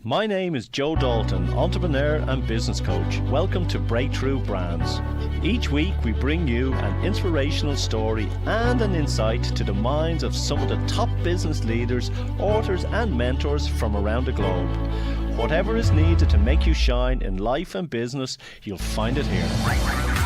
My name is Joe Dalton, entrepreneur and business coach. Welcome to Breakthrough Brands. Each week we bring you an inspirational story and an insight to the minds of some of the top business leaders, authors and mentors from around the globe. Whatever is needed to make you shine in life and business, you'll find it here.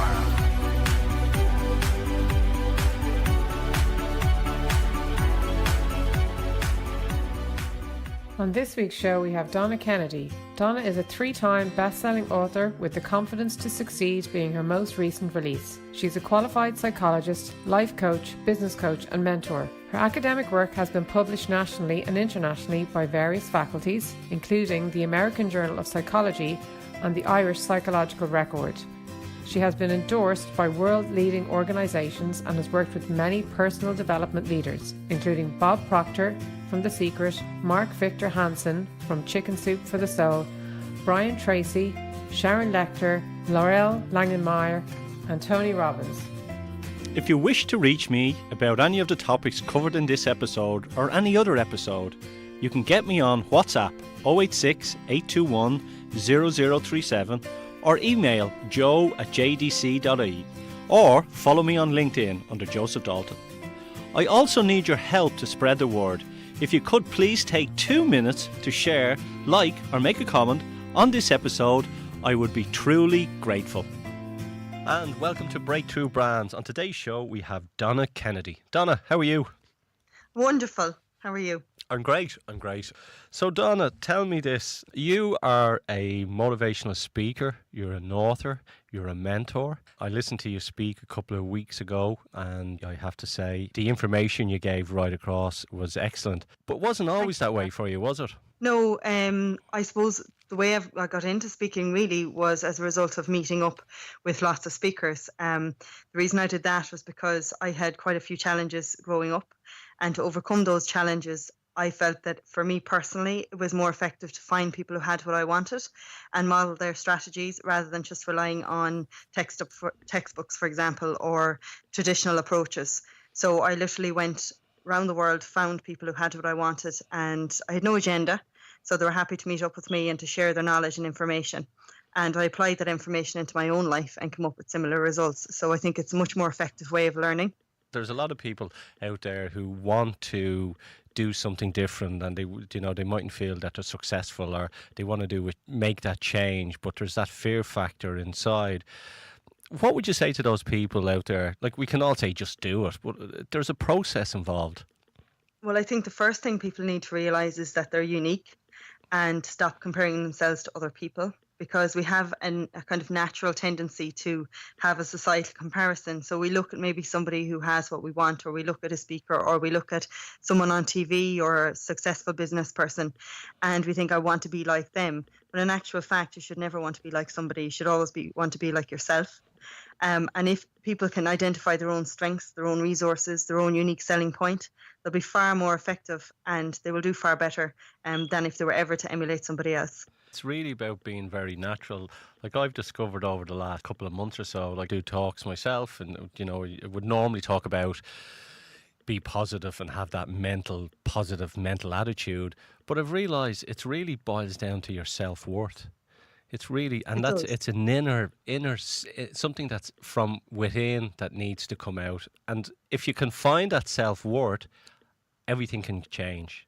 On this week's show, we have Donna Kennedy. Donna is a 3-time best-selling author with The Confidence to Succeed being her most recent release. She's a qualified psychologist, life coach, business coach and mentor. Her academic work has been published nationally and internationally by various faculties, including the American Journal of Psychology and the Irish Psychological Record. She has been endorsed by world-leading organisations and has worked with many personal development leaders, including Bob Proctor from The Secret, Mark Victor-Hansen from Chicken Soup for the Soul, Brian Tracy, Sharon Lechter, Lorel Langemier and Tony Robbins. If you wish to reach me about any of the topics covered in this episode or any other episode, you can get me on WhatsApp 086 821 0037 or email joe@jdc.ie or follow me on LinkedIn under Joseph Dalton. I also need your help to spread the word. If you could please take 2 minutes to share, like or make a comment on this episode, I would be truly grateful. And welcome to Breakthrough Brands. On today's show we have Donna Kennedy. Donna, how are you? Wonderful. How are you? I'm great. So Donna, tell me this. You are a motivational speaker, you're an author, you're a mentor. I listened to you speak a couple of weeks ago and I have to say the information you gave right across was excellent. But wasn't always that way for you, was it? No, I suppose the way I got into speaking really was as a result of meeting up with lots of speakers. The reason I did that was because I had quite a few challenges growing up, and to overcome those challenges, I felt that for me personally, it was more effective to find people who had what I wanted and model their strategies rather than just relying on textbooks, for example, or traditional approaches. So I literally went around the world, found people who had what I wanted, and I had no agenda. So they were happy to meet up with me and to share their knowledge and information. And I applied that information into my own life and come up with similar results. So I think it's a much more effective way of learning. There's a lot of people out there who want to do something different and they mightn't feel that they're successful or they want to make that change, but there's that fear factor inside. What would you say to those people out there? Like, we can all say just do it, but there's a process involved. Well, I think the first thing people need to realise is that they're unique and stop comparing themselves to other people, because we have a kind of natural tendency to have a societal comparison. So we look at maybe somebody who has what we want, or we look at a speaker, or we look at someone on TV or a successful business person, and we think, I want to be like them. But in actual fact, you should never want to be like somebody. You should always want to be like yourself. And if people can identify their own strengths, their own resources, their own unique selling point, they'll be far more effective and they will do far better than if they were ever to emulate somebody else. It's really about being very natural. Like, I've discovered over the last couple of months or so, like, I do talks myself and, I would normally talk about be positive and have that positive mental attitude. But I've realised it really boils down to your self-worth. It's really, and it's an inner, something that's from within that needs to come out. And if you can find that self-worth, everything can change.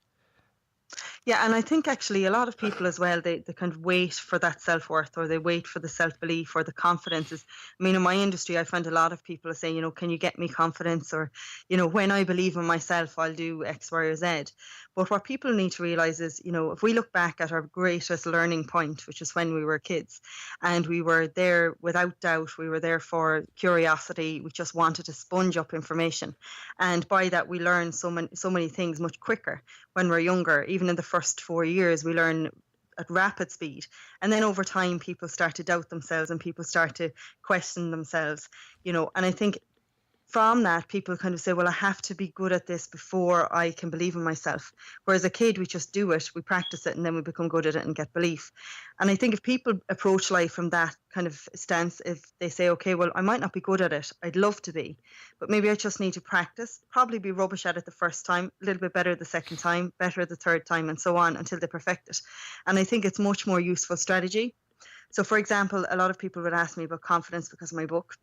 Yeah, and I think actually a lot of people as well, they kind of wait for that self-worth, or they wait for the self-belief or the confidence. I mean, in my industry, I find a lot of people are saying, can you get me confidence? Or, when I believe in myself, I'll do X, Y, or Z. But what people need to realise is, if we look back at our greatest learning point, which is when we were kids, and we were there without doubt, we were there for curiosity, we just wanted to sponge up information. And by that, we learn so many things much quicker when we're younger. Even in the first 4 years, we learn at rapid speed. And then over time, people start to doubt themselves and people start to question themselves, and I think from that, people kind of say, well, I have to be good at this before I can believe in myself. Whereas a kid, we just do it, we practice it, and then we become good at it and get belief. And I think if people approach life from that kind of stance, if they say, okay, well, I might not be good at it, I'd love to be, but maybe I just need to practice, probably be rubbish at it the first time, a little bit better the second time, better the third time, and so on until they perfect it. And I think it's much more useful strategy. So, for example, a lot of people would ask me about confidence because of my book.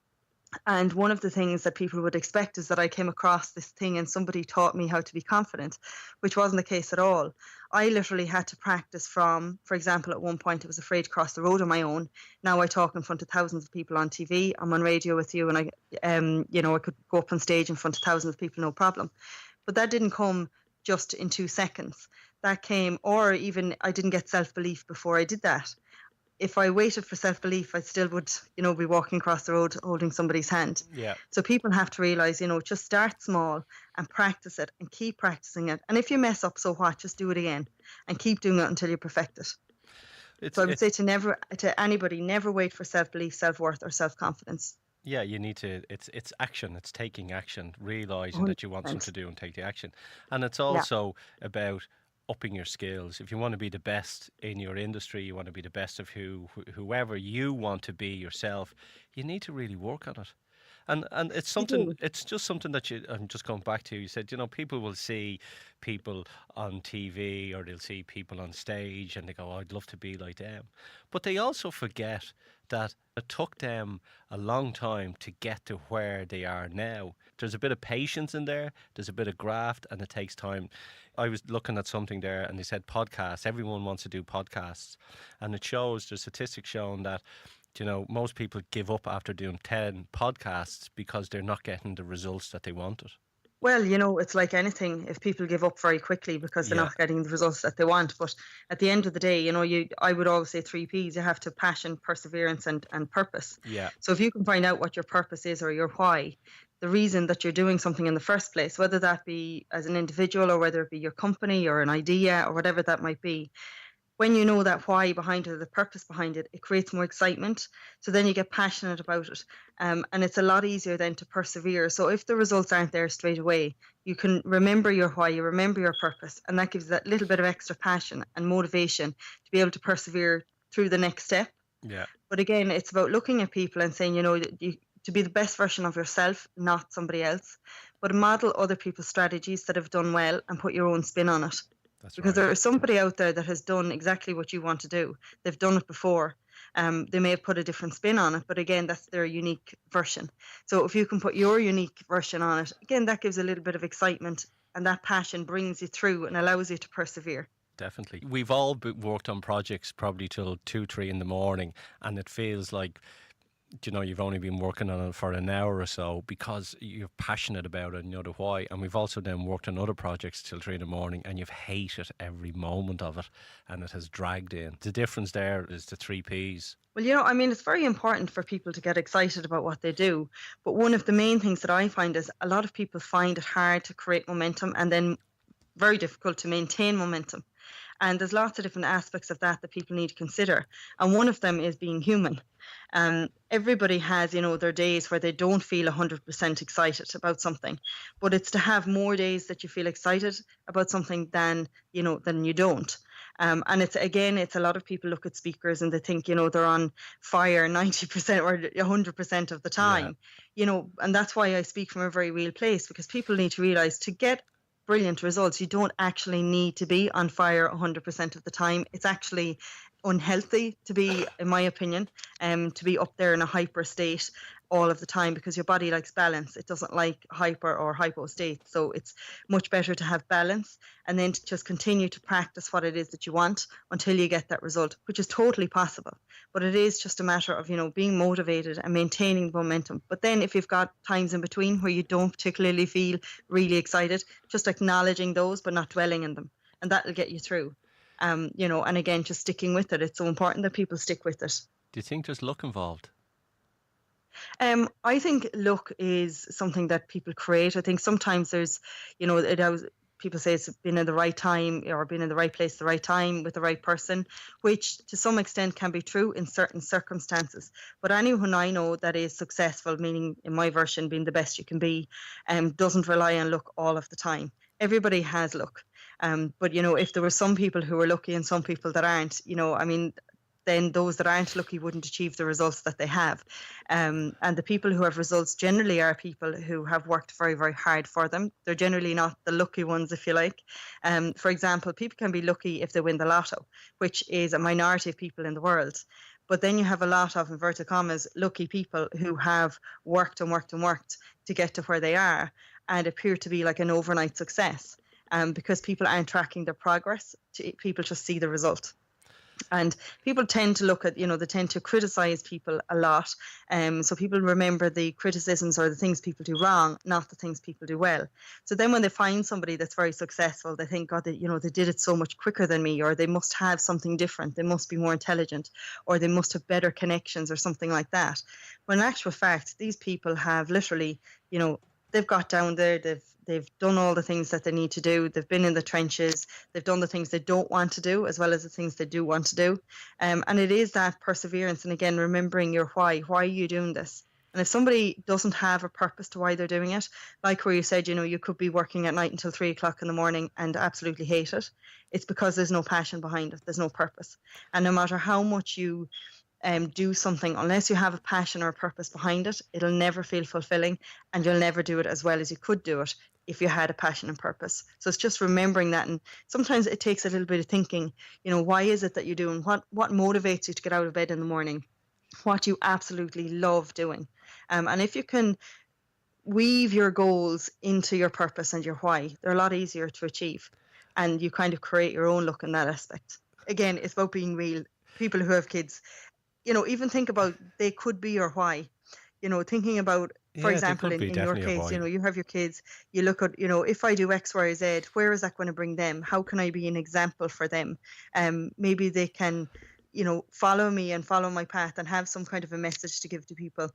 And one of the things that people would expect is that I came across this thing and somebody taught me how to be confident, which wasn't the case at all. I literally had to practice from, for example, at one point I was afraid to cross the road on my own. Now I talk in front of thousands of people on TV. I'm on radio with you, and I could go up on stage in front of thousands of people, no problem. But that didn't come just in 2 seconds. That came, or even I didn't get self-belief before I did that. If I waited for self-belief, I still would, be walking across the road holding somebody's hand. Yeah. So people have to realize, just start small and practice it and keep practicing it. And if you mess up, so what? Just do it again and keep doing it until you perfect it. So I would say to anybody, never wait for self-belief, self-worth, or self-confidence. Yeah, you need to, it's action, it's taking action, realising that you want something to do and take the action. And it's also about upping your skills. If you want to be the best in your industry, you want to be the best of whoever you want to be yourself, you need to really work on it. And it's something, it's just something that I'm just going back to, you said, people will see people on TV or they'll see people on stage and they go, oh, I'd love to be like them. But they also forget that it took them a long time to get to where they are now. There's a bit of patience in there, there's a bit of graft, and it takes time. I was looking at something there and they said podcasts. Everyone wants to do podcasts. And it shows, there's statistics showing that, most people give up after doing 10 podcasts because they're not getting the results that they wanted. Well, it's like anything. If people give up very quickly because they're not getting the results that they want. But at the end of the day, I would always say 3 Ps. You have to passion, perseverance, and purpose. Yeah. So if you can find out what your purpose is or your why, the reason that you're doing something in the first place, whether that be as an individual or whether it be your company or an idea or whatever that might be, when you know that why behind it, the purpose behind it, it creates more excitement. So then you get passionate about it. And it's a lot easier then to persevere. So if the results aren't there straight away, you can remember your why, you remember your purpose, and that gives that little bit of extra passion and motivation to be able to persevere through the next step. Yeah. But again, it's about looking at people and saying, to be the best version of yourself, not somebody else, but model other people's strategies that have done well and put your own spin on it. That's because right. there is somebody out there that has done exactly what you want to do. They've done it before. They may have put a different spin on it, but again, that's their unique version. So if you can put your unique version on it, again, that gives a little bit of excitement, and that passion brings you through and allows you to persevere. Definitely. We've all worked on projects probably till 2, 3 in the morning, and it feels like, you've only been working on it for an hour or so because you're passionate about it and you know the why. And we've also then worked on other projects till 3 in the morning and you've hated every moment of it and it has dragged in. The difference there is the 3 Ps. Well, it's very important for people to get excited about what they do. But one of the main things that I find is a lot of people find it hard to create momentum and then very difficult to maintain momentum. And there's lots of different aspects of that people need to consider. And one of them is being human. Everybody has, their days where they don't feel 100% excited about something. But it's to have more days that you feel excited about something than you don't. And it's a lot of people look at speakers and they think, they're on fire 90% or 100% of the time. And that's why I speak from a very real place, because people need to realize to get brilliant results, you don't actually need to be on fire 100% of the time. It's actually unhealthy to be, in my opinion, to be up there in a hyper state all of the time, because your body likes balance. It doesn't like hyper or hypo states. So it's much better to have balance and then to just continue to practice what it is that you want until you get that result, which is totally possible. But it is just a matter of, being motivated and maintaining momentum. But then if you've got times in between where you don't particularly feel really excited, just acknowledging those but not dwelling in them, and that'll get you through. And again, just sticking with it. It's so important that people stick with it. Do you think there's luck involved? I think luck is something that people create. I think sometimes there's, people say it's been in the right time or been in the right place, the right time with the right person, which to some extent can be true in certain circumstances. But anyone I know that is successful, meaning in my version being the best you can be, doesn't rely on luck all of the time. Everybody has luck. But, if there were some people who are lucky and some people that aren't, then those that aren't lucky wouldn't achieve the results that they have. And the people who have results generally are people who have worked very, very hard for them. They're generally not the lucky ones, if you like. For example, people can be lucky if they win the lotto, which is a minority of people in the world. But then you have a lot of, inverted commas, lucky people who have worked and worked and worked to get to where they are and appear to be like an overnight success. Because people aren't tracking their progress, people just see the result. And people tend to look at, they tend to criticize people a lot. So people remember the criticisms or the things people do wrong, not the things people do well. So then when they find somebody that's very successful, they think, God, they did it so much quicker than me, or they must have something different. They must be more intelligent, or they must have better connections or something like that. When in actual fact, these people have literally, they've got down there, they've done all the things that they need to do. They've been in the trenches. They've done the things they don't want to do as well as the things they do want to do. And it is that perseverance. And again, remembering your why. Why are you doing this? And if somebody doesn't have a purpose to why they're doing it, like where you said, you could be working at night until 3 o'clock in the morning and absolutely hate it. It's because there's no passion behind it. There's no purpose. And no matter how much you do something, unless you have a passion or a purpose behind it, it'll never feel fulfilling, and you'll never do it as well as you could do it if you had a passion and purpose. So it's just remembering that. And sometimes it takes a little bit of thinking, why is it that you're doing? What motivates you to get out of bed in the morning? What you absolutely love doing. And if you can weave your goals into your purpose and your why, they're a lot easier to achieve. And you kind of create your own look in that aspect. Again, it's about being real. People who have kids, even think about they could be your why. Thinking about, for example, in your case, you have your kids, you look at, if I do X, Y, or Z, where is that going to bring them? How can I be an example for them? Maybe they can, follow me and follow my path and have some kind of a message to give to people.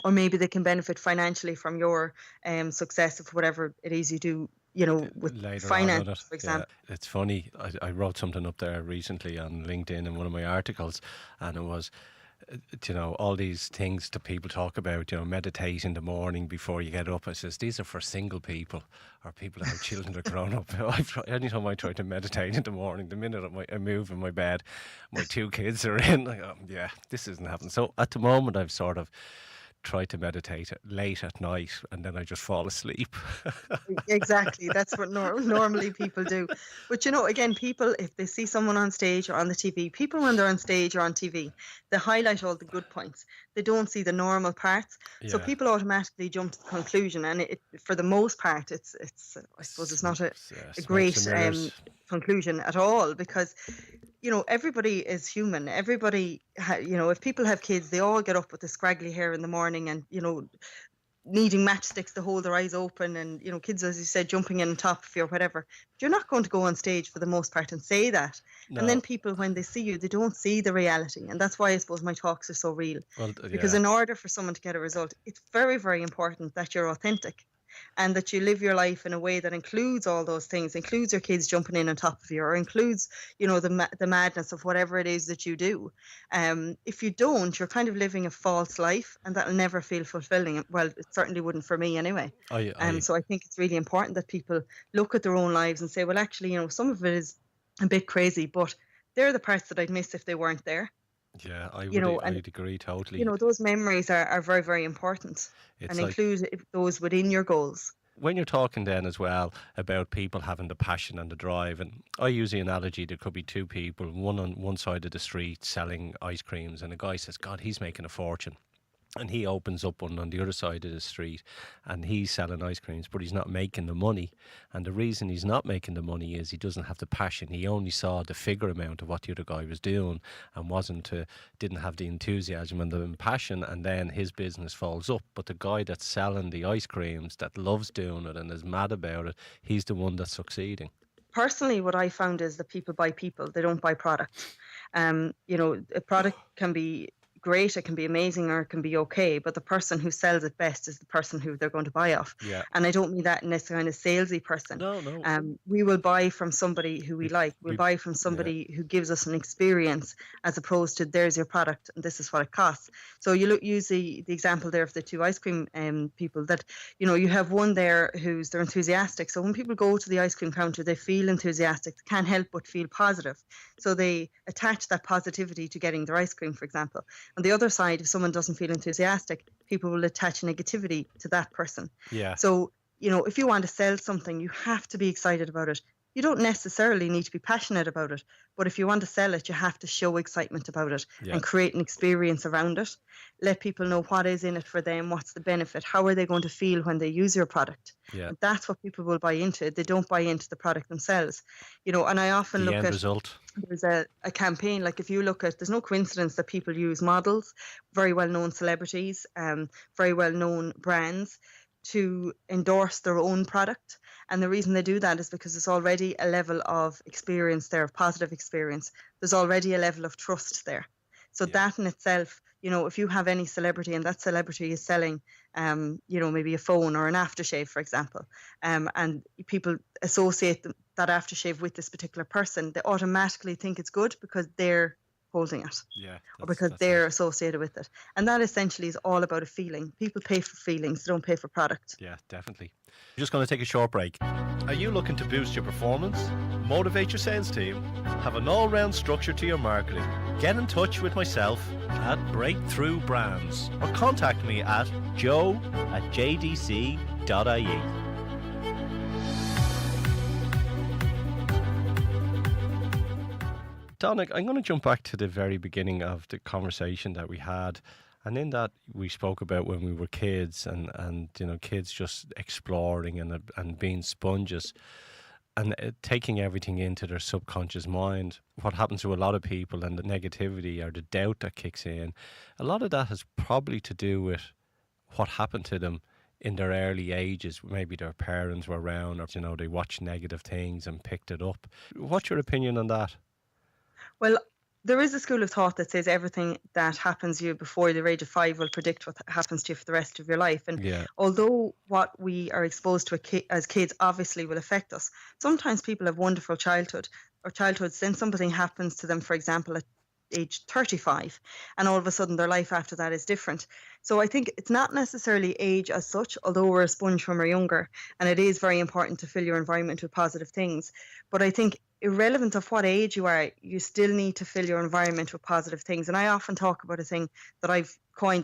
Or maybe they can benefit financially from your success of whatever it is you do, with later finance, for example. Yeah, it's funny. I wrote something up there recently on LinkedIn in one of my articles, and it was, all these things that people talk about, meditate in the morning before you get up. I says, these are for single people or people that have children that are grown up. Anytime I try to meditate in the morning, the minute I move in my bed, my 2 kids are in, like, this isn't happening. So at the moment, I've sort of try to meditate late at night, and then I just fall asleep. Exactly. That's what normally people do. But again, people, if they see someone on stage or on the TV, people when they're on stage or on TV, they highlight all the good points. They don't see the normal parts. So people automatically jump to the conclusion, and for the most part, it's I suppose it's not a great conclusion at all, because everybody is human. Everybody, if people have kids, they all get up with the scraggly hair in the morning and, needing matchsticks to hold their eyes open, and, kids, as you said, jumping in on top of you or whatever. But you're not going to go on stage for the most part and say that. No. And then people, when they see you, they don't see the reality. And that's why I suppose my talks are so real. Because in order for someone to get a result, it's very, very important that you're authentic. And that you live your life in a way that includes all those things, includes your kids jumping in on top of you, or includes, the madness of whatever it is that you do. If you don't, you're kind of living a false life, and that'll never feel fulfilling. Well, it certainly wouldn't for me anyway. So I think it's really important that people look at their own lives and say, well, actually, some of it is a bit crazy, but they're the parts that I'd miss if they weren't there. Yeah, I'd agree totally. Those memories are very, very important, and include those within your goals. When you're talking then as well about people having the passion and the drive, and I use the analogy, there could be 2 people, one on one side of the street selling ice creams, and a guy says, God, he's making a fortune. And he opens up one on the other side of the street and he's selling ice creams, but he's not making the money. And the reason he's not making the money is he doesn't have the passion. He only saw the figure amount of what the other guy was doing and didn't have the enthusiasm and the passion, and then his business falls up. But the guy that's selling the ice creams, that loves doing it and is mad about it, he's the one that's succeeding. Personally, what I found is that people buy people, they don't buy product. A product can be great, it can be amazing, or it can be okay, but the person who sells it best is the person who they're going to buy off. Yeah. And I don't mean that in this kind of salesy person. No. We will buy from somebody who we like. We'll buy from somebody who gives us an experience, as opposed to there's your product and this is what it costs. So you use the example there of the two ice cream people, that, you have one there they're enthusiastic. So when people go to the ice cream counter, they feel enthusiastic, they can't help but feel positive. So they attach that positivity to getting their ice cream, for example. On the other side, if someone doesn't feel enthusiastic, people will attach negativity to that person. Yeah. So, if you want to sell something, you have to be excited about it. You don't necessarily need to be passionate about it, but if you want to sell it, you have to show excitement about it and create an experience around it. Let people know what is in it for them, what's the benefit, how are they going to feel when they use your product. Yeah. And that's what people will buy into. They don't buy into the product themselves. And I often look at result. There's a campaign, like if you look at, there's no coincidence that people use models, very well-known celebrities, very well-known brands, to endorse their own product. And the reason they do that is because there's already a level of experience there, of positive experience. There's already a level of trust there. So that in itself, if you have any celebrity and that celebrity is selling, maybe a phone or an aftershave, for example, and people associate that aftershave with this particular person, they automatically think it's good because they're holding it, or because they're associated with it. And that essentially is all about a feeling. People pay for feelings, they don't pay for product. Yeah, definitely. We're just going to take a short break. Are you looking to boost your performance, motivate your sales team, have an all-round structure to your marketing? Get in touch with myself at Breakthrough Brands, or contact me at joe@jdc.ie. Donna, I'm going to jump back to the very beginning of the conversation that we had. And in that, we spoke about when we were kids and kids just exploring and being sponges and taking everything into their subconscious mind. What happens to a lot of people, and the negativity or the doubt that kicks in, a lot of that has probably to do with what happened to them in their early ages. Maybe their parents were around, or, they watched negative things and picked it up. What's your opinion on that? Well, there is a school of thought that says everything that happens to you before the age of 5 will predict what happens to you for the rest of your life. And although what we are exposed to as kids obviously will affect us, sometimes people have wonderful childhoods, then something happens to them, for example, at age 35, and all of a sudden their life after that is different. So I think it's not necessarily age as such, although we're a sponge when we're younger, and it is very important to fill your environment with positive things. But I think irrelevant of what age you are, you still need to fill your environment with positive things. And I often talk about a thing that a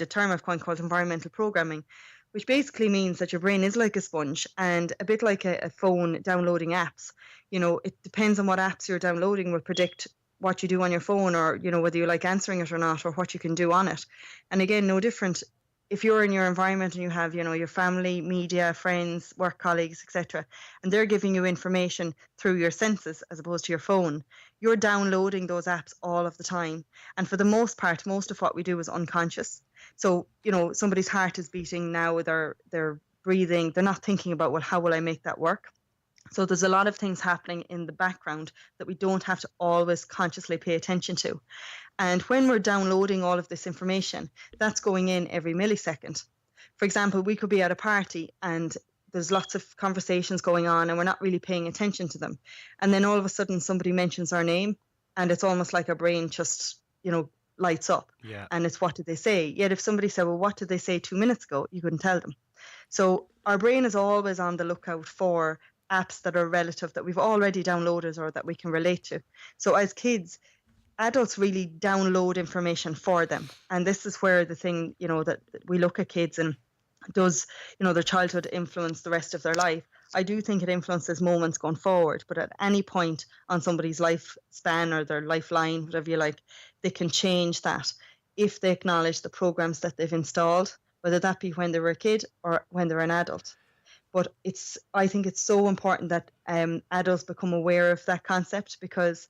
term I've coined called environmental programming, which basically means that your brain is like a sponge, and a bit like a phone downloading apps. It depends on what apps you're downloading will predict what you do on your phone, or, whether you like answering it or not, or what you can do on it. And again, no different if you're in your environment and you have, your family, media, friends, work colleagues, etc., and they're giving you information through your senses as opposed to your phone, you're downloading those apps all of the time. And for the most part, most of what we do is unconscious. So, somebody's heart is beating now, they're breathing, they're not thinking about, well, how will I make that work? So there's a lot of things happening in the background that we don't have to always consciously pay attention to. And when we're downloading all of this information, that's going in every millisecond. For example, we could be at a party and there's lots of conversations going on and we're not really paying attention to them. And then all of a sudden somebody mentions our name and it's almost like our brain just, lights up. Yeah. And it's, what did they say? Yet if somebody said, well, what did they say 2 minutes ago? You couldn't tell them. So our brain is always on the lookout for apps that are relative, that we've already downloaded or that we can relate to. So as kids, adults really download information for them. And this is where the thing, that we look at kids and does, their childhood influence the rest of their life? I do think it influences moments going forward, but at any point on somebody's lifespan or their lifeline, whatever you like, they can change that if they acknowledge the programs that they've installed, whether that be when they were a kid or when they're an adult. But I think it's so important that adults become aware of that concept, because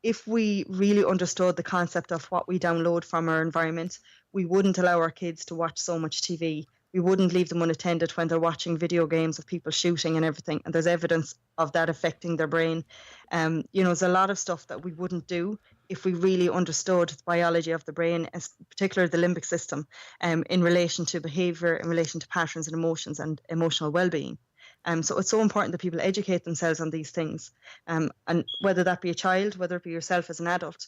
if we really understood the concept of what we download from our environment, we wouldn't allow our kids to watch so much TV. We wouldn't leave them unattended when they're watching video games of people shooting and everything. And there's evidence of that affecting their brain. There's a lot of stuff that we wouldn't do if we really understood the biology of the brain, particularly the limbic system, in relation to behavior, in relation to patterns and emotions and emotional well-being. So it's so important that people educate themselves on these things. And whether that be a child, whether it be yourself as an adult,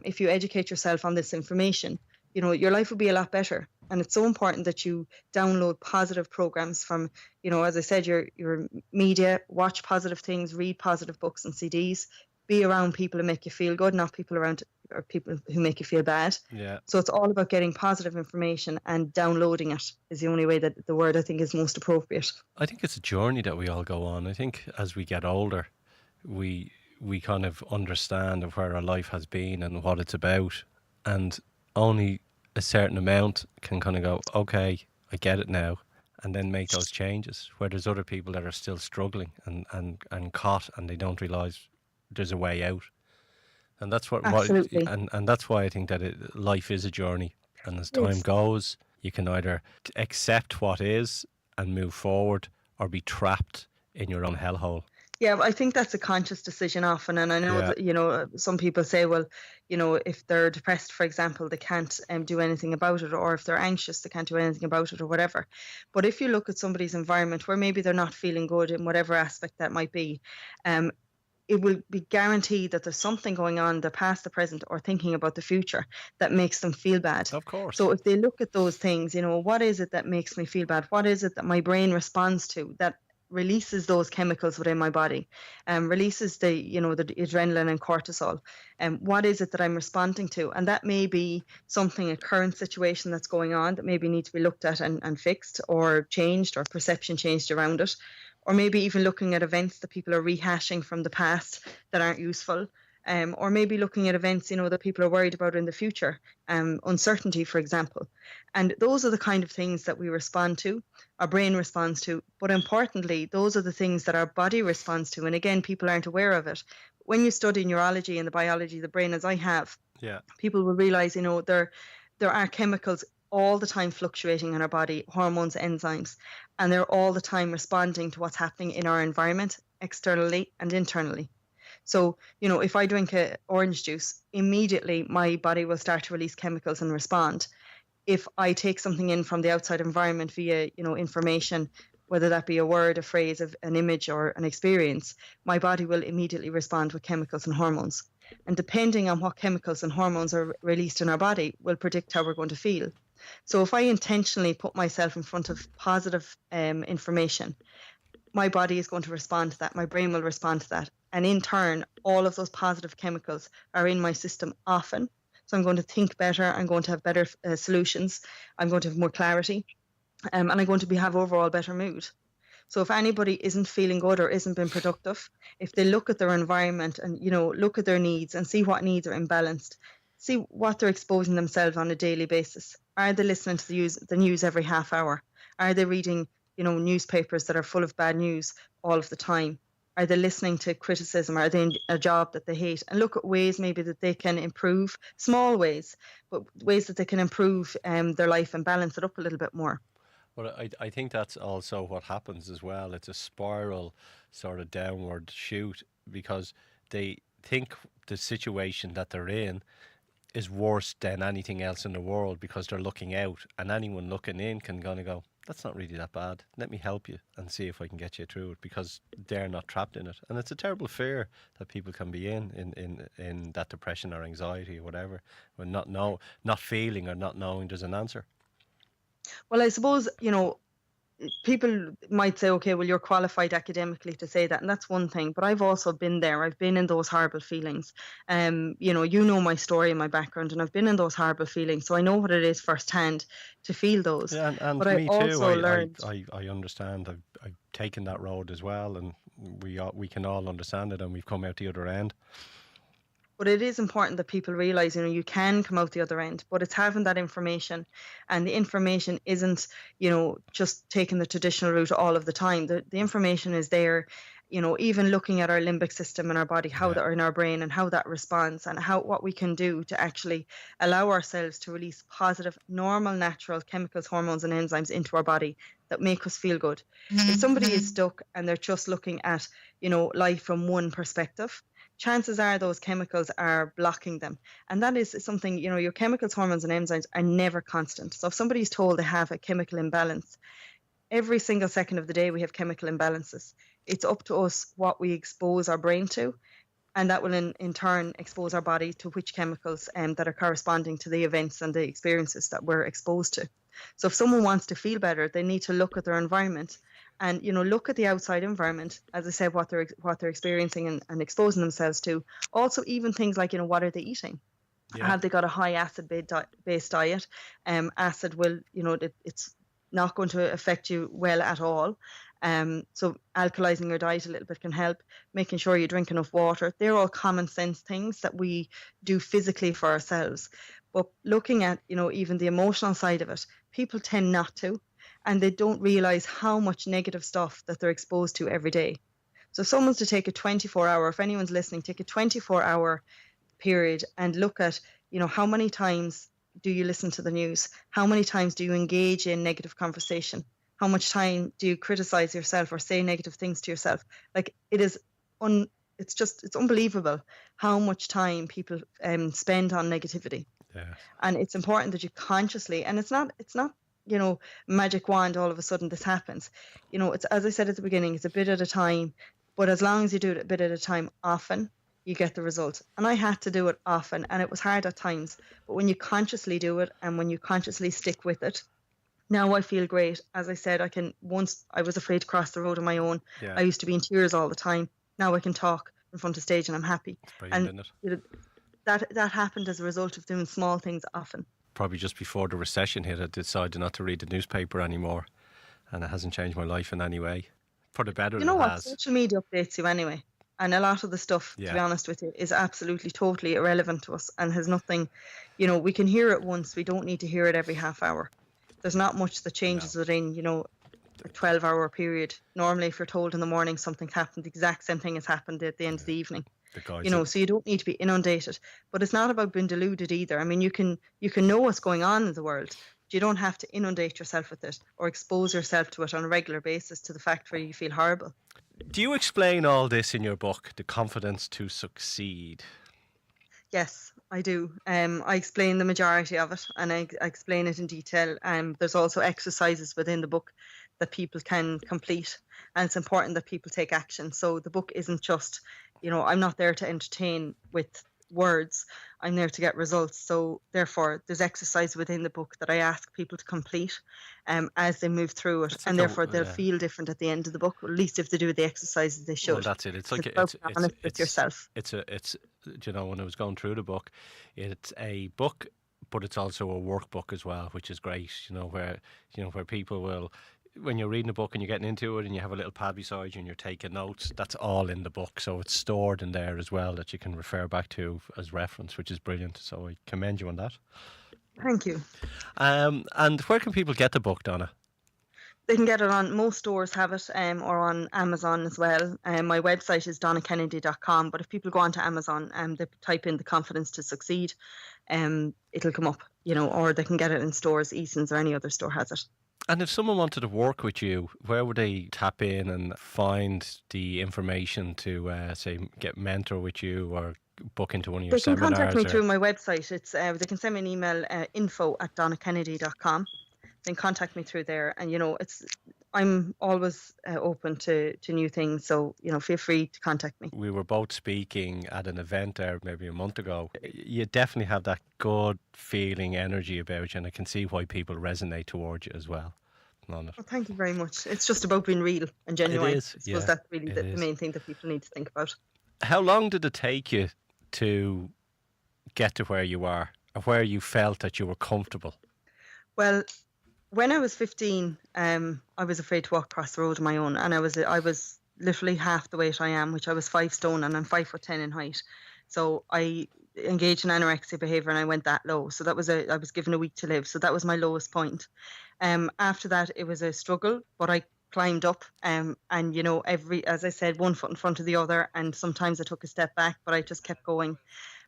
if you educate yourself on this information, your life will be a lot better. And it's so important that you download positive programs from, as I said, your media, watch positive things, read positive books and CDs, be around people who make you feel good, not people who make you feel bad. Yeah. So it's all about getting positive information, and downloading it is the only way that the word I think is most appropriate. I think it's a journey that we all go on. I think as we get older, we kind of understand of where our life has been and what it's about, and only a certain amount can kind of go, okay, I get it now, and then make those changes, where there's other people that are still struggling and caught, and they don't realise there's a way out. And that's what and that's why I think that life is a journey, and as time goes, you can either accept what is and move forward, or be trapped in your own hellhole. Yeah, I think that's a conscious decision often. And I know that, some people say, well, if they're depressed, for example, they can't do anything about it, or if they're anxious, they can't do anything about it, or whatever. But if you look at somebody's environment where maybe they're not feeling good in whatever aspect that might be, it will be guaranteed that there's something going on, the past, the present, or thinking about the future that makes them feel bad. Of course. So if they look at those things, what is it that makes me feel bad? What is it that my brain responds to that releases those chemicals within my body, releases the adrenaline and cortisol, and what is it that I'm responding to? And that may be something, a current situation that's going on that maybe needs to be looked at and fixed, or changed, or perception changed around it, or maybe even looking at events that people are rehashing from the past that aren't useful. Or maybe looking at events, that people are worried about in the future, uncertainty, for example. And those are the kind of things that we respond to, our brain responds to. But importantly, those are the things that our body responds to. And again, people aren't aware of it. When you study neurology and the biology of the brain, as I have, people will realize, there are chemicals all the time fluctuating in our body, hormones, enzymes, and they're all the time responding to what's happening in our environment, externally and internally. So, if I drink orange juice, immediately my body will start to release chemicals and respond. If I take something in from the outside environment via, information, whether that be a word, a phrase, an image, or an experience, my body will immediately respond with chemicals and hormones. And depending on what chemicals and hormones are released in our body will predict how we're going to feel. So if I intentionally put myself in front of positive information, my body is going to respond to that. My brain will respond to that. And in turn, all of those positive chemicals are in my system often. So I'm going to think better. I'm going to have better solutions. I'm going to have more clarity. And I'm going to have overall better mood. So if anybody isn't feeling good or isn't being productive, if they look at their environment and, look at their needs and see what needs are imbalanced, see what they're exposing themselves on a daily basis. Are they listening to the news every half hour? Are they reading, newspapers that are full of bad news all of the time? Are they listening to criticism? Are they in a job that they hate? And look at ways maybe that they can improve, small ways, but ways that they can improve their life and balance it up a little bit more. Well, I think that's also what happens as well. It's a spiral sort of downward shoot, because they think the situation that they're in is worse than anything else in the world, because they're looking out, and anyone looking in can kind of go, that's not really that bad. Let me help you and see if I can get you through it, because they're not trapped in it. And it's a terrible fear that people can be in that depression or anxiety or whatever, when not feeling or not knowing there's an answer. Well, I suppose, people might say, okay, well, you're qualified academically to say that, and that's one thing, but I've also been there. I've been in those horrible feelings. My story and my background, and I've been in those horrible feelings, so I know what it is firsthand to feel those. Yeah, and but me I too. also learned... I understand. I've taken that road as well, and we can all understand it, and we've come out the other end. But it is important that people realise, you can come out the other end, but it's having that information, and the information isn't, just taking the traditional route all of the time. The information is there, even looking at our limbic system in our body, how that are in our brain and how that responds, and what we can do to actually allow ourselves to release positive, normal, natural chemicals, hormones and enzymes into our body that make us feel good. If somebody is stuck and they're just looking at, life from one perspective, chances are those chemicals are blocking them. And that is something, your chemicals, hormones and enzymes are never constant. So if somebody's told they have a chemical imbalance, every single second of the day we have chemical imbalances. It's up to us what we expose our brain to, and that will in turn expose our body to which chemicals that are corresponding to the events and the experiences that we're exposed to. So if someone wants to feel better, they need to look at their environment and look at the outside environment, as I said, what they're experiencing and exposing themselves to. Also, even things like what are they eating? Yeah. Have they got a high acid based diet? Acid will it's not going to affect you well at all. So alkalizing your diet a little bit can help. Making sure you drink enough water. They're all common sense things that we do physically for ourselves. But looking at even the emotional side of it, people tend not to. And they don't realize how much negative stuff that they're exposed to every day. So if someone's to take a 24-hour, if anyone's listening, take a 24-hour period and look at, how many times do you listen to the news? How many times do you engage in negative conversation? How much time do you criticize yourself or say negative things to yourself? Like it's unbelievable how much time people spend on negativity. Yeah. And it's important that you consciously, and it's not magic wand, all of a sudden this happens. It's, as I said at the beginning, it's a bit at a time, but as long as you do it a bit at a time, often you get the result. And I had to do it often, and it was hard at times, but when you consciously do it and when you consciously stick with it, now I feel great. As I said, once I was afraid to cross the road on my own. Yeah. I used to be in tears all the time. Now I can talk in front of stage and I'm happy. And that happened as a result of doing small things often. Probably just before the recession hit, I decided not to read the newspaper anymore, and it hasn't changed my life in any way. For the better, social media updates you anyway, and a lot of the stuff, to be honest with you, is absolutely totally irrelevant to us and has nothing. We can hear it once, we don't need to hear it every half hour. There's not much that changes within a 12-hour period. Normally, if you're told in the morning something happened, the exact same thing has happened at the end of the evening. So you don't need to be inundated, but it's not about being deluded either. I mean, you can know what's going on in the world, but you don't have to inundate yourself with it or expose yourself to it on a regular basis to the fact where you feel horrible. Do you explain all this in your book, The Confidence to Succeed? Yes, I do. I explain the majority of it, and I explain it in detail. There's also exercises within the book that people can complete, and it's important that people take action. So the book isn't just, I'm not there to entertain with words. I'm there to get results. So therefore, there's exercise within the book that I ask people to complete as they move through it, and therefore they'll feel different at the end of the book. Or at least if they do the exercises, they should. Well, that's it. It's like it's honest with yourself. It's when I was going through the book, it's a book, but it's also a workbook as well, which is great. Where people will, when you're reading a book and you're getting into it and you have a little pad beside you and you're taking notes, that's all in the book. So it's stored in there as well that you can refer back to as reference, which is brilliant. So I commend you on that. Thank you. And where can people get the book, Donna? They can get it on, most stores have it, or on Amazon as well. My website is donnakennedy.com, but if people go onto Amazon and they type in The Confidence to Succeed, it'll come up, or they can get it in stores, Eason's or any other store has it. And if someone wanted to work with you, where would they tap in and find the information to, say, get mentor with you or book into one of your seminars? They can contact me through my website. It's they can send me an email, info@donnakennedy.com. Then contact me through there, and I'm always open to new things, so feel free to contact me. We were both speaking at an event there maybe a month ago. You definitely have that good feeling, energy about you, and I can see why people resonate towards you as well. Well, thank you very much. It's just about being real and genuine. It is, I suppose that's really the main thing that people need to think about. How long did it take you to get to where you are, or where you felt that you were comfortable? Well, when I was 15, I was afraid to walk across the road on my own, and I was literally half the weight I am, which I was 5 stone, and I'm 5'10" in height. So I engaged in anorexia behaviour, and I went that low. So I was given a week to live. So that was my lowest point. After that, it was a struggle, but I climbed up, and as I said, one foot in front of the other, and sometimes I took a step back, but I just kept going.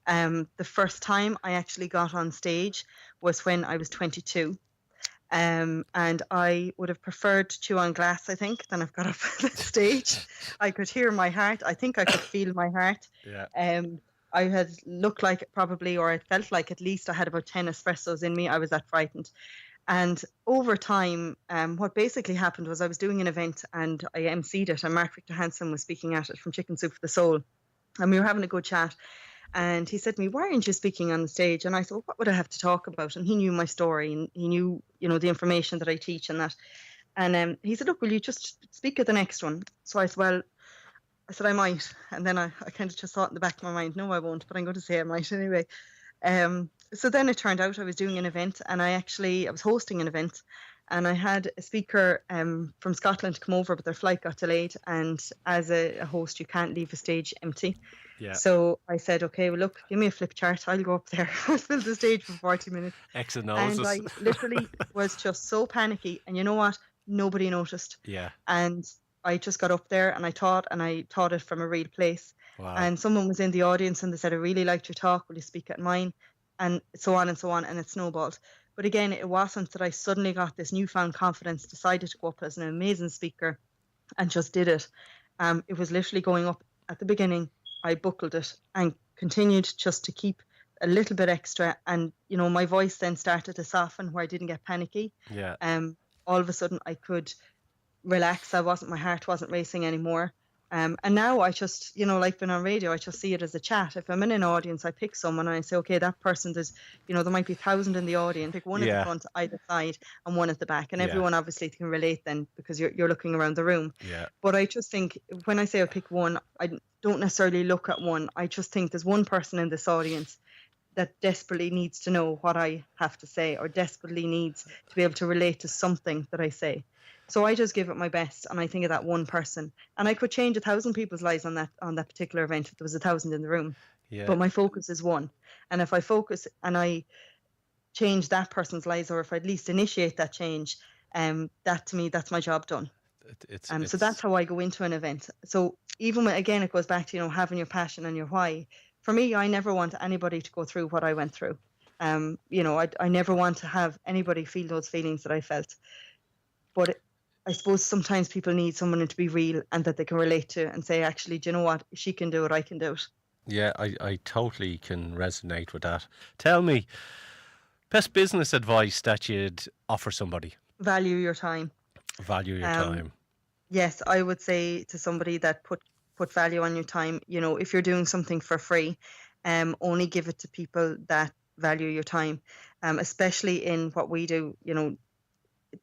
The first time I actually got on stage was when I was 22. And I would have preferred to chew on glass, I think, than I've got up on the stage. I could hear my heart. I think I could feel my heart. Yeah. I had looked like probably, or it felt like at least I had about 10 espressos in me. I was that frightened. And over time, what basically happened was I was doing an event and I emceed it, and Mark Victor-Hansen was speaking at it from Chicken Soup for the Soul. And we were having a good chat. And he said to me, "Why aren't you speaking on the stage?" And I said, "Well, what would I have to talk about?" And he knew my story, and he knew, the information that I teach and that. And he said, "Look, will you just speak at the next one?" So I said, "Well," I said, "I might." And then I kind of just thought in the back of my mind, "No, I won't, but I'm going to say I might anyway." So then it turned out I was doing an event, and I was hosting an event, and I had a speaker from Scotland come over, but their flight got delayed. And as a host, you can't leave a stage empty. Yeah. So I said, "Okay, well, look, give me a flip chart. I'll go up there." I'll fill the stage for 40 minutes. X and O's. And I literally was just so panicky. And you know what? Nobody noticed. Yeah. And I just got up there and I taught it from a real place. Wow. And someone was in the audience and they said, "I really liked your talk. Will you speak at mine?" And so on and so on. And it snowballed. But again, it wasn't that I suddenly got this newfound confidence, decided to go up as an amazing speaker and just did it. It was literally going up at the beginning. I buckled it and continued just to keep a little bit extra. And, my voice then started to soften where I didn't get panicky. Yeah. All of a sudden I could relax. My heart wasn't racing anymore. And now I just, like being on radio, I just see it as a chat. If I'm in an audience, I pick someone and I say, "Okay, that person, there might be 1,000 in the audience. Pick one at the front, either side, and one at the back." And everyone obviously can relate then because you're looking around the room. Yeah. But I just think when I say I pick one, I don't necessarily look at one. I just think there's one person in this audience that desperately needs to know what I have to say, or desperately needs to be able to relate to something that I say. So I just give it my best, and I think of that one person. And I could change 1,000 people's lives on that particular event if there was 1,000 in the room. Yeah. But my focus is one. And if I focus and I change that person's lives, or if I at least initiate that change, that to me, that's my job done. So that's how I go into an event. So even when, again, it goes back to, having your passion and your why. For me, I never want anybody to go through what I went through. I never want to have anybody feel those feelings that I felt. But I suppose sometimes people need someone to be real and that they can relate to and say, "Actually, do you know what? If she can do it, I can do it." Yeah, I totally can resonate with that. Tell me, best business advice that you'd offer somebody? Value your time. Value your time. Yes, I would say to somebody that put value on your time. If you're doing something for free, only give it to people that value your time, especially in what we do.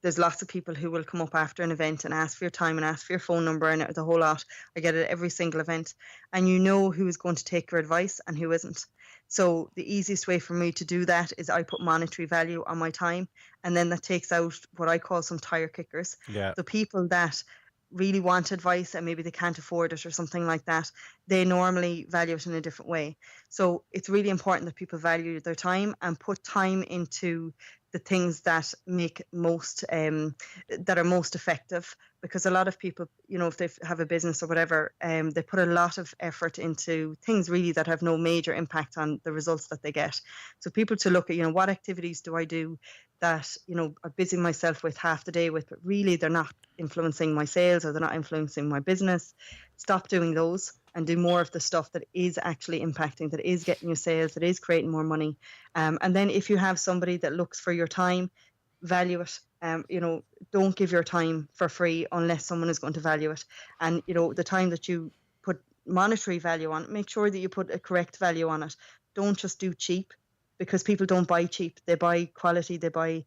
There's lots of people who will come up after an event and ask for your time and ask for your phone number and the whole lot. I get it at every single event. And who is going to take your advice and who isn't. So the easiest way for me to do that is I put monetary value on my time. And then that takes out what I call some tire kickers. Yeah. The people that really want advice and maybe they can't afford it or something like that, they normally value it in a different way. So it's really important that people value their time and put time into the things that make that are most effective, because a lot of people, if they have a business or whatever, they put a lot of effort into things really that have no major impact on the results that they get. So people to look at, what activities do I do that, I'm busy myself with half the day with, but really they're not influencing my sales or they're not influencing my business. Stop doing those and do more of the stuff that is actually impacting, that is getting you sales, that is creating more money. And then if you have somebody that looks for your time, value it. Don't give your time for free unless someone is going to value it. And, the time that you put monetary value on, make sure that you put a correct value on it. Don't just do cheap, because people don't buy cheap. They buy quality. They buy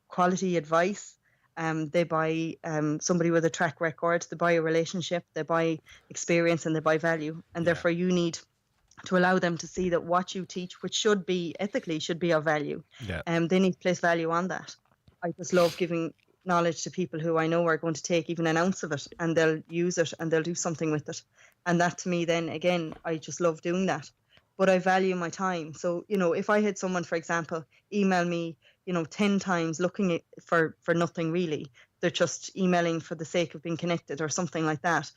quality advice. They buy somebody with a track record. They buy a relationship. They buy experience, and they buy value. And therefore, you need to allow them to see that what you teach, which should be ethically, should be of value. Yeah. They need to place value on that. I just love giving knowledge to people who I know are going to take even an ounce of it, and they'll use it and they'll do something with it. And that to me, then again, I just love doing that. But I value my time. So, if I had someone, for example, email me, 10 times looking for nothing really, they're just emailing for the sake of being connected or something like that,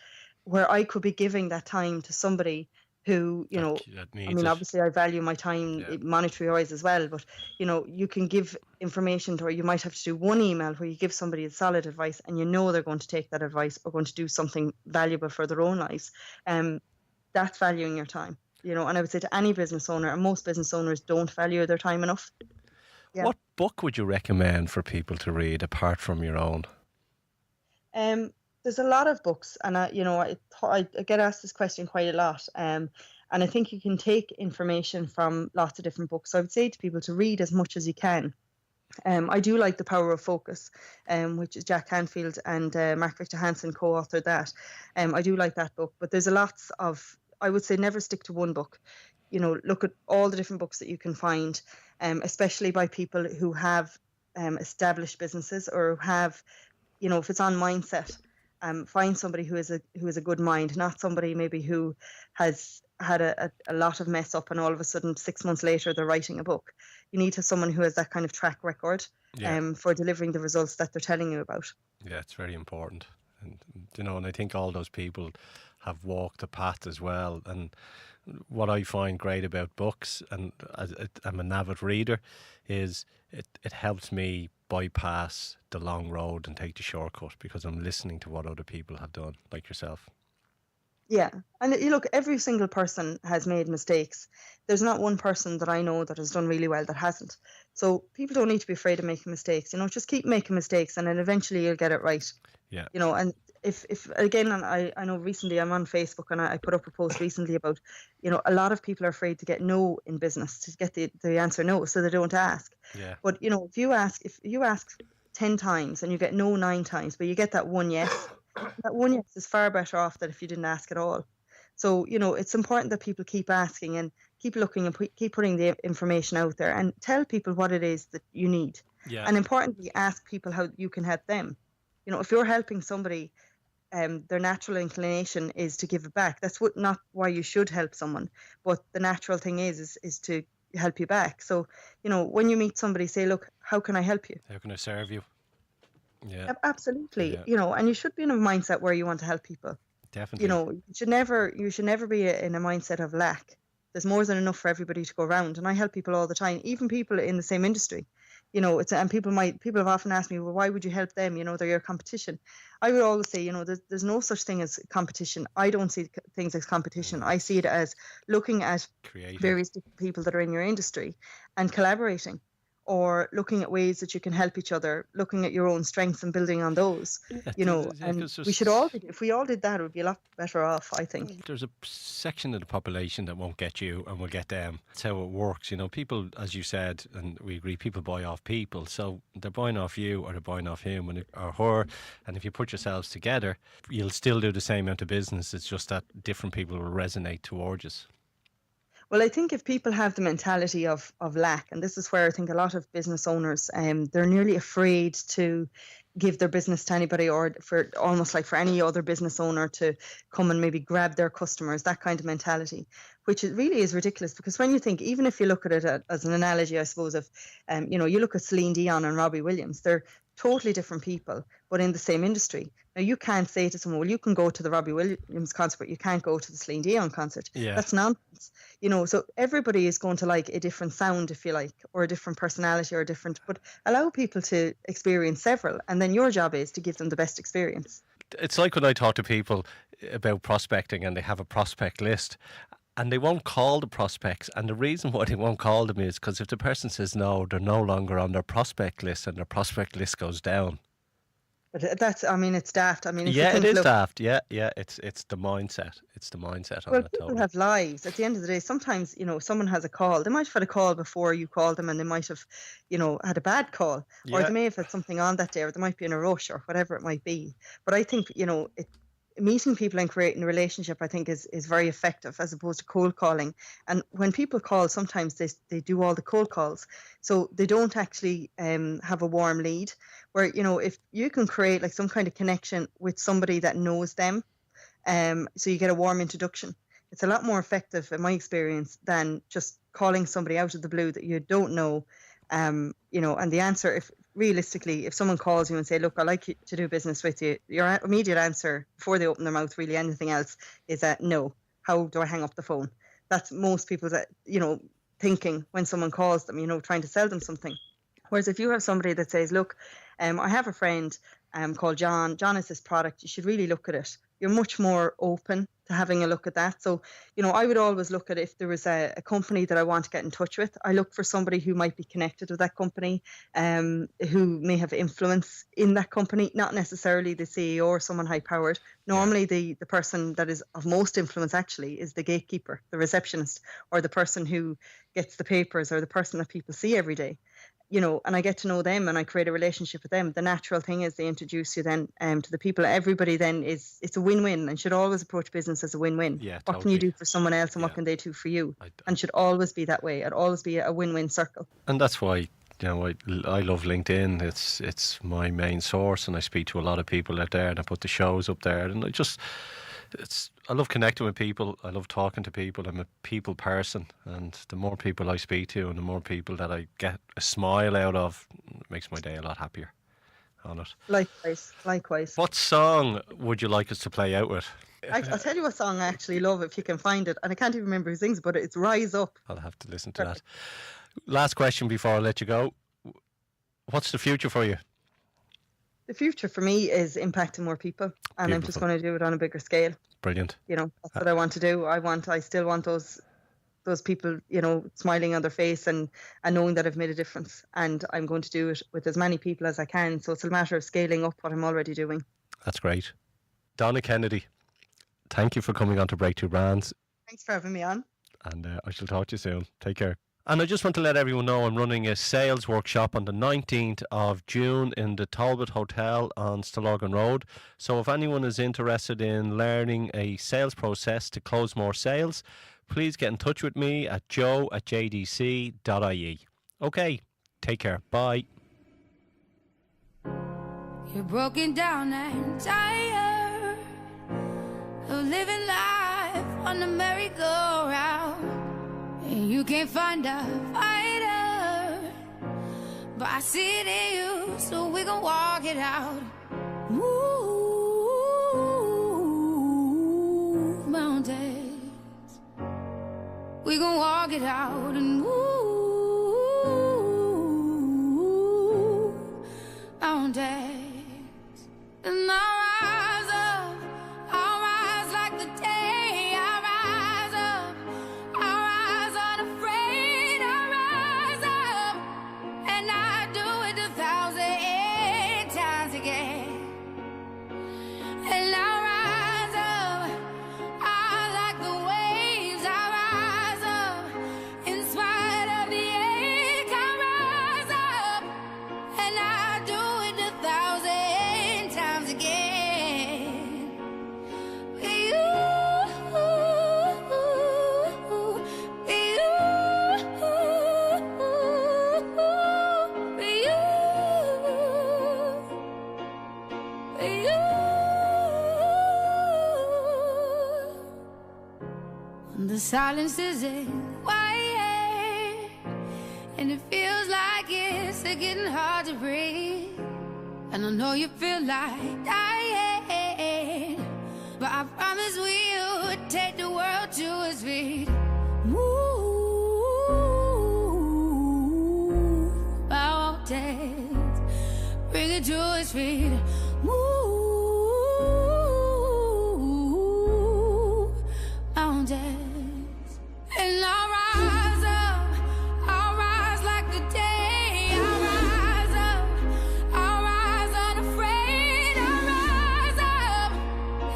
where I could be giving that time to somebody who, That I needs mean, it. obviously I value my time Yeah. monetary wise as well, but you can give information to, or you might have to do one email where you give somebody solid advice and they're going to take that advice or going to do something valuable for their own lives. That's valuing your time, and I would say to any business owner, and most business owners don't value their time enough. Yeah. What book would you recommend for people to read apart from your own? There's a lot of books, and I get asked this question quite a lot. And I think you can take information from lots of different books. So I would say to people to read as much as you can. I do like The Power of Focus, which is Jack Canfield and Mark Victor-Hansen co-authored that. I do like that book, but there's lots of, I would say never stick to one book. Look at all the different books that you can find, especially by people who have established businesses or have, if it's on mindset, find somebody who is a good mind, not somebody maybe who has had a lot of mess up and all of a sudden 6 months later they're writing a book. You need to have someone who has that kind of track record for delivering the results that they're telling you about. Yeah, it's very important. And and I think all those people have walked the path as well. And what I find great about books, and I'm an avid reader, is it helps me bypass the long road and take the shortcut because I'm listening to what other people have done, like yourself. Yeah. And you look, every single person has made mistakes. There's not one person that I know that has done really well that hasn't. So people don't need to be afraid of making mistakes. Just keep making mistakes and then eventually you'll get it right. Yeah. And if again, and I know recently I'm on Facebook and I put up a post recently about, a lot of people are afraid to get no in business, to get the answer no, so they don't ask. Yeah. But, if you ask 10 times and you get no 9 times, but you get that one yes, that one yes is far better off than if you didn't ask at all. So, it's important that people keep asking and keep looking and keep putting the information out there and tell people what it is that you need. Yeah. And importantly, ask people how you can help them. If you're helping somebody, their natural inclination is to give it back. That's not why you should help someone, but the natural thing is to help you back. So, when you meet somebody, say, look, how can I help you? How can I serve you? Yeah. Absolutely. Yeah. And you should be in a mindset where you want to help people. Definitely. You should never be in a mindset of lack. There's more than enough for everybody to go around. And I help people all the time, even people in the same industry. And people have often asked me, well, why would you help them? They're your competition. I would always say, there's no such thing as competition. I don't see things as competition. I see it as looking at various different people that are in your industry and collaborating, or looking at ways that you can help each other, looking at your own strengths and building on those. And we should all, if we all did that, it would be a lot better off, I think. There's a section of the population that won't get you and will get them. That's how it works. People, as you said, and we agree, people buy off people. So they're buying off you or they're buying off him or her. And if you put yourselves together, you'll still do the same amount of business. It's just that different people will resonate towards us. Well, I think if people have the mentality of lack, and this is where I think a lot of business owners, they're nearly afraid to give their business to anybody, or for almost like for any other business owner to come and maybe grab their customers, that kind of mentality, which really is ridiculous. Because when you think, even if you look at it as an analogy, I suppose, of, you look at Celine Dion and Robbie Williams, they're totally different people, but in the same industry. Now, you can't say to someone, well, you can go to the Robbie Williams concert, but you can't go to the Celine Dion concert. Yeah. That's nonsense. So everybody is going to like a different sound, if you like, or a different personality, or but allow people to experience several. And then your job is to give them the best experience. It's like when I talk to people about prospecting and they have a prospect list, and they won't call the prospects. And the reason why they won't call them is because if the person says no, they're no longer on their prospect list and their prospect list goes down. But it's daft. If it is daft. Yeah. It's the mindset. It's the mindset on it. Well, people have lives. At the end of the day, sometimes, someone has a call. They might have had a call before you called them, and they might have, had a bad call. Yeah. Or they may have had something on that day, or they might be in a rush, or whatever it might be. But I think, meeting people and creating a relationship, I think, is very effective, as opposed to cold calling. And when people call, sometimes they do all the cold calls, so they don't actually have a warm lead. Where, if you can create like some kind of connection with somebody that knows them, so you get a warm introduction, it's a lot more effective, in my experience, than just calling somebody out of the blue that you don't know. And the answer, if someone calls you and say, look, I'd like to do business with you, your immediate answer before they open their mouth, really anything else, is no. how do I hang up the phone? That's most people's, thinking when someone calls them, trying to sell them something. Whereas if you have somebody that says, look, I have a friend called John. John has this product. You should really look at it. You're much more open to having a look at that. So, I would always look at if there was a company that I want to get in touch with, I look for somebody who might be connected with that company, who may have influence in that company, not necessarily the CEO or someone high powered. Normally the person that is of most influence actually is the gatekeeper, the receptionist, or the person who gets the papers, or the person that people see every day. And I get to know them and I create a relationship with them. The natural thing is they introduce you then to the people. Everybody then it's a win-win, and should always approach business as a win-win. Yeah, what can you do for someone else, and what can they do for you? And should always be that way. It'd always be a win-win circle. And that's why, I love LinkedIn. It's my main source, and I speak to a lot of people out there, and I put the shows up there, and I love connecting with people. I love talking to people. I'm a people person, and the more people I speak to and the more people that I get a smile out of, it makes my day a lot happier on it. Likewise. What song would you like us to play out with? I'll tell you what song I actually love if you can find it, and I can't even remember who sings, but it's Rise Up. I'll have to listen to that. Last question before I let you go. What's the future for you? The future for me is impacting more people, and Beautiful. I'm just going to do it on a bigger scale. Brilliant. That's what I want to do. I still want those people, smiling on their face and knowing that I've made a difference, and I'm going to do it with as many people as I can. So it's a matter of scaling up what I'm already doing. That's great. Donna Kennedy, thank you for coming on to Breakthrough Brands. Thanks for having me on. And I shall talk to you soon. Take care. And I just want to let everyone know I'm running a sales workshop on the 19th of June in the Talbot Hotel on Stillorgan Road. So if anyone is interested in learning a sales process to close more sales, please get in touch with me at joe@jdc.ie. Okay, take care. Bye. You're broken down and tired of living life on the merry-go-round. And you can't find a fighter, but I see it in you, so we gon' walk it out. Move mountains, we gon' walk it out and move mountains. And I'll rise up, I'll rise like the day. The silence isn't quiet, and it feels like it's getting hard to breathe. And I know you feel like dying, but I promise we'll take the world to its feet. Move mountains, bring it to its feet. Move mountains. And I'll rise up, I'll rise like the day. I'll rise up, I'll rise unafraid. I'll rise up,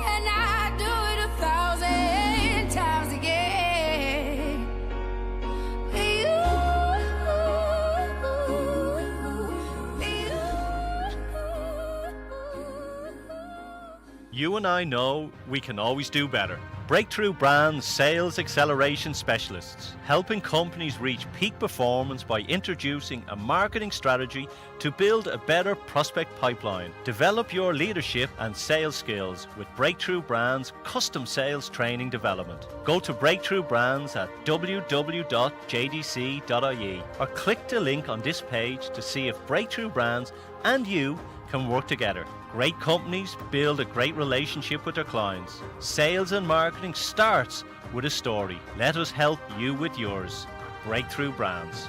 and I do it 1,000 times again. You and I know we can always do better. Breakthrough Brands Sales Acceleration Specialists, helping companies reach peak performance by introducing a marketing strategy to build a better prospect pipeline. Develop your leadership and sales skills with Breakthrough Brands Custom Sales Training Development. Go to Breakthrough Brands at www.jdc.ie or click the link on this page to see if Breakthrough Brands and you can work together. Great companies build a great relationship with their clients. Sales and marketing starts with a story. Let us help you with yours. Breakthrough Brands.